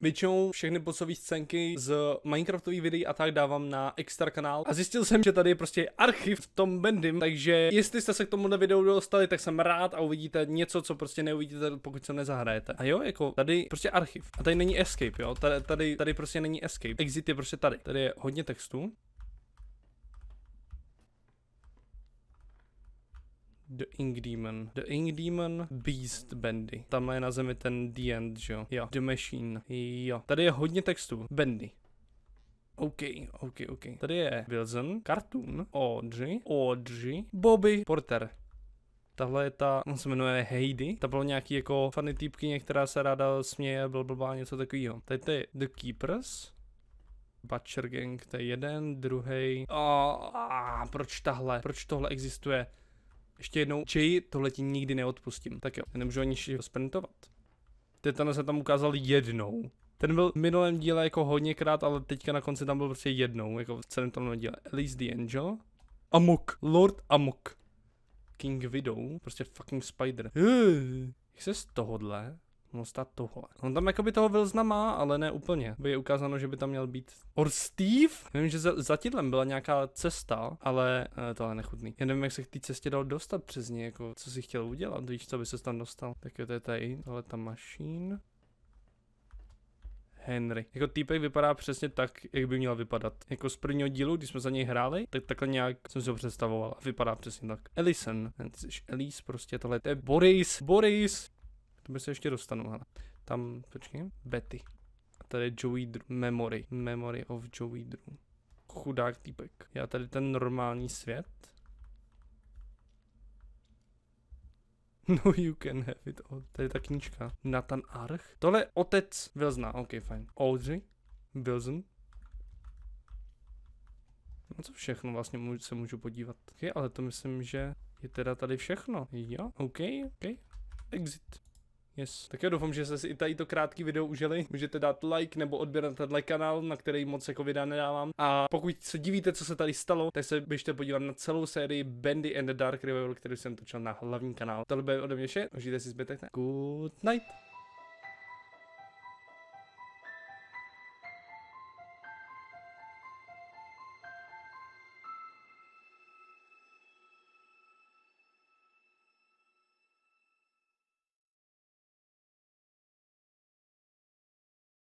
Většinou všechny bossové scénky z Minecraftových videí a tak dávám na extra kanál a zjistil jsem, že tady je prostě archiv v tom Bendym, takže jestli jste se k tomuhle videu dostali, tak jsem rád a uvidíte něco, co prostě neuvidíte, pokud se nezahrajete. A jo, jako tady prostě archiv. A tady není escape, jo, tady prostě není escape. Exit je prostě tady. Tady je hodně textu. The Ink Demon. The Ink Demon Beast Bendy. Tamhle je na zemi ten The End, že jo? Jo. The Machine. Jo. Tady je hodně textu. Bendy. OK. Tady je Wilson, Cartoon, Audrey, Bobby, Porter. Tahle je ta, on se jmenuje Heidi. Ta byla nějaký jako funny týpkyně, která se ráda směje, blablabla, něco takového. Tady to je The Keepers. Butcher Gang, to je jeden, druhý. Proč tohle existuje? Ještě jednou, Jay, tohle ti nikdy neodpustím. Tak jo, já nemůžu ani sprintovat. Ten se tam ukázal jednou. Ten byl v minulém díle jako hodněkrát, ale teďka na konci tam byl prostě jednou, jako v celém tomhle díle. Elise the Angel. Amok, Lord Amok. King Widow, prostě fucking Spider. Jak se z tohohle mohl stát tohle? On tam jakoby toho Wilsona má, ale ne úplně. By je ukázáno, že by tam měl být. Or Steve? Vím, že za tídlem byla nějaká cesta, ale tohle je nechutný. Já nevím, jak se k té cestě dal dostat přes ní, jako co si chtěl udělat, víš, co by se tam dostal. Tak jo, to je tady, tohle ta machine. Henry. Jako týpek vypadá přesně tak, jak by měl vypadat. Jako z prvního dílu, když jsme za něj hráli, tak takhle nějak jsem si ho představoval. Vypadá přesně tak. Ellison. Ty jsi Elise, prostě tohle. To je Boris. To by se ještě dostanu, hele. Tam, počkej, Betty. A tady je Joey Drew. Memory of Joey Drew. Chudák týpek. Já tady ten normální svět. No you can have it all. Tady je ta knížka. Nathan Arch. Tohle je otec Wilsona. OK, fajn. Audrey. Wilson. No co všechno vlastně se můžu podívat. Okay, ale to myslím, že je teda tady všechno. Jo, OK. Exit. Yes. Tak já doufám, že jste si i tady to krátký video užili. Můžete dát like nebo odběr na tenhle kanál, na který moc jako videa nedávám. A pokud se divíte, co se tady stalo, tak se běžte podívat na celou sérii Bendy and the Dark Revival, kterou jsem točil na hlavní kanál. Tohle bude ode mě vše. Užijte si zbytek. Good night.